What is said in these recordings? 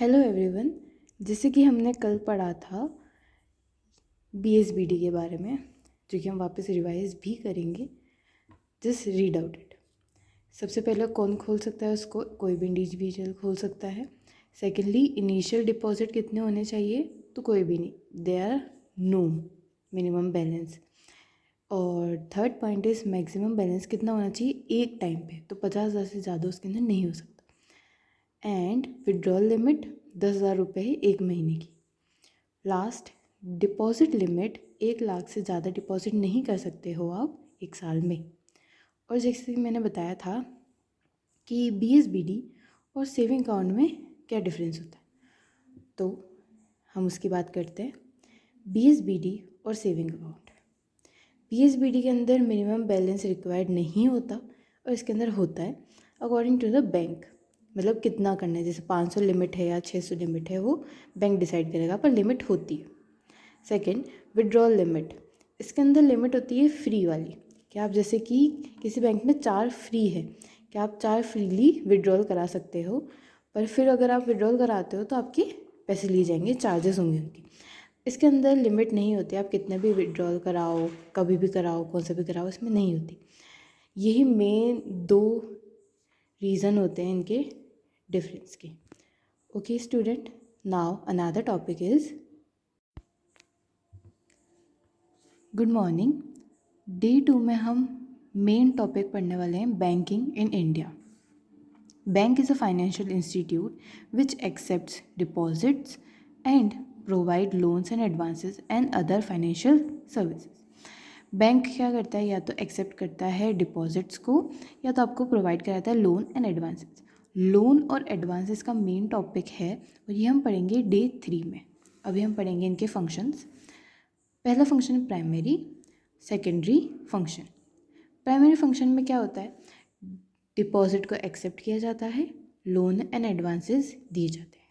Hello everyone. जैसे कि हमने कल पढ़ा था BSBD के बारे में, जो कि हम वापस रिवाइज भी करेंगे। Just read out it. सबसे पहले कौन खोल सकता है उसको? कोई भी इंडिविजुअल खोल सकता है। सेकेंडली, इनिशियल डिपॉजिट कितने होने चाहिए? तो कोई भी नहीं, they are no minimum balance. और third point is maximum balance कितना होना चाहिए एक टाइम पे, तो 50,000 से ज़्यादा उसके अंदर नहीं हो सकता। एंड विड्रॉल लिमिट 10,000 रुपये है एक महीने की। लास्ट, डिपॉजिट लिमिट 1 लाख से ज़्यादा डिपॉजिट नहीं कर सकते हो आप एक साल में। और जैसे कि मैंने बताया था कि BSBD और सेविंग अकाउंट में क्या डिफरेंस होता है, तो हम उसकी बात करते हैं। BSBD और सेविंग अकाउंट। BSBD के अंदर मिनिमम बैलेंस रिक्वायर्ड नहीं होता और इसके अंदर होता है अकॉर्डिंग टू द बैंक। मतलब कितना करना है, जैसे 500 लिमिट है या 600 लिमिट है, वो बैंक डिसाइड करेगा, पर लिमिट होती है। Second, withdrawal limit. इसके अंदर लिमिट होती है फ्री वाली, कि आप जैसे कि किसी बैंक में 4 फ्री है, कि आप 4 फ्रीली विड्रॉल करा सकते हो, पर फिर अगर आप विड्रॉल कराते हो तो आपके पैसे लिए जाएंगे, चार्जेस होंगे उनकी। इसके अंदर लिमिट नहीं होती, आप कितने भी विड्रॉल कराओ, कभी भी कराओ, कौन सा भी कराओ, इसमें नहीं होती। यही मेन 2 रीज़न होते हैं इनके डिफरेंस के। Okay student, now another topic is good morning. Day 2 में हम मेन टॉपिक पढ़ने वाले हैं banking in India. Bank is a financial institute which accepts deposits and provide loans and advances and other financial services. Bank क्या करता है? या तो एक्सेप्ट करता है डिपॉजिट्स को, या तो आपको प्रोवाइड कराता है लोन एंड एडवांसेस। लोन और एडवांसेस का मेन टॉपिक है और ये हम पढ़ेंगे डे 3 में। अभी हम पढ़ेंगे इनके फंक्शंस। पहला function primary, secondary function. Primary function में क्या होता है? डिपॉजिट को एक्सेप्ट किया जाता है, लोन एंड एडवांसेस दिए जाते हैं।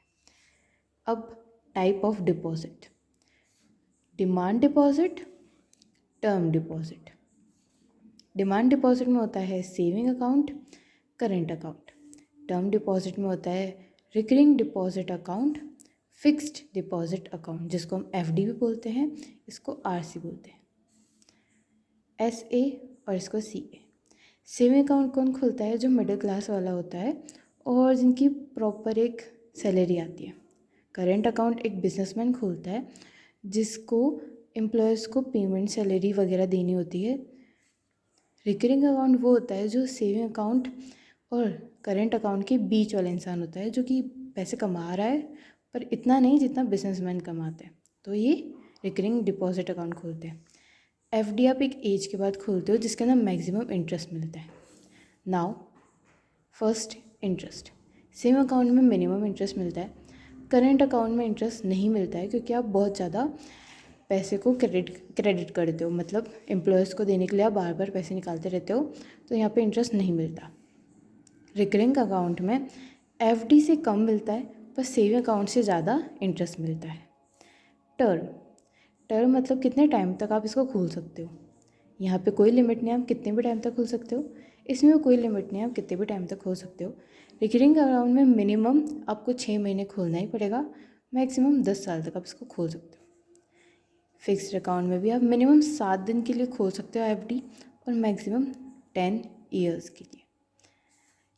अब type of deposit: demand deposit, term deposit. Demand deposit में होता है saving account, current account. Term deposit में होता है recurring deposit account, fixed deposit account, जिसको हम FD भी बोलते हैं, इसको RC बोलते हैं, SA और इसको CA। सेविंग अकाउंट कौन खोलता है? जो मिडिल क्लास वाला होता है और जिनकी प्रॉपर एक सैलरी आती है। करेंट अकाउंट एक बिजनेसमैन खोलता है जिसको एम्प्लॉयज़ को पेमेंट, सैलरी वगैरह देनी होती है। रिकरिंग अकाउंट वो होता है जो सेविंग अकाउंट और करेंट अकाउंट के बीच वाला इंसान होता है, जो कि पैसे कमा रहा है पर इतना नहीं जितना बिजनेसमैन कमाते हैं, तो ये रिकरिंग डिपॉजिट अकाउंट खोलते हैं। FD आप एक एज के बाद खोलते हो जिसके अंदर मैक्सिमम इंटरेस्ट मिलता है। Now first, interest. Saving account में मिनिमम इंटरेस्ट मिलता है, करेंट अकाउंट में इंटरेस्ट नहीं मिलता है क्योंकि आप बहुत ज़्यादा पैसे को क्रेडिट करते हो, मतलब एम्प्लॉयज़ को देने के लिए आप बार बार पैसे निकालते रहते हो, तो यहाँ पे इंटरेस्ट नहीं मिलता। रिकरिंग अकाउंट में FD से कम मिलता है पर सेविंग अकाउंट से ज़्यादा इंटरेस्ट मिलता है। टर्म, टर्म मतलब कितने टाइम तक आप इसको खोल सकते हो। यहाँ पे कोई लिमिट नहीं, आप कितने भी टाइम तक खोल सकते हो। इसमें कोई लिमिट नहीं, आप कितने भी टाइम तक खोल सकते हो। रिकरिंग अकाउंट में मिनिमम आपको 6 महीने खोलना ही पड़ेगा, मैक्सिमम 10 साल तक आप इसको खोल सकते हो। फिक्स्ड अकाउंट में भी आप मिनिमम 7 दिन के लिए खोल सकते हो FD और मैक्सिमम 10 ईयर्स के लिए।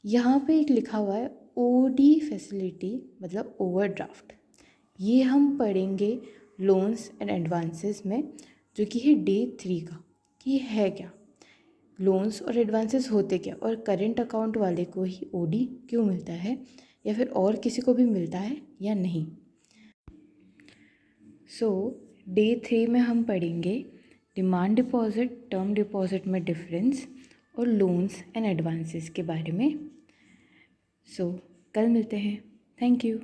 यहाँ पे एक लिखा हुआ है OD फैसिलिटी, मतलब ओवरड्राफ्ट। ये हम पढ़ेंगे लोन्स एंड एडवांसेस में, जो कि है डे 3 का, कि है क्या, लोन्स और एडवांसेस होते क्या, और करेंट अकाउंट वाले को ही OD क्यों मिलता है या फिर और किसी को भी मिलता है या नहीं। सो डे 3 में हम पढ़ेंगे डिमांड डिपॉजिट, टर्म डिपॉजिट में डिफरेंस और लोन्स एंड एडवांसेस के बारे में। सो कल मिलते हैं। Thank you.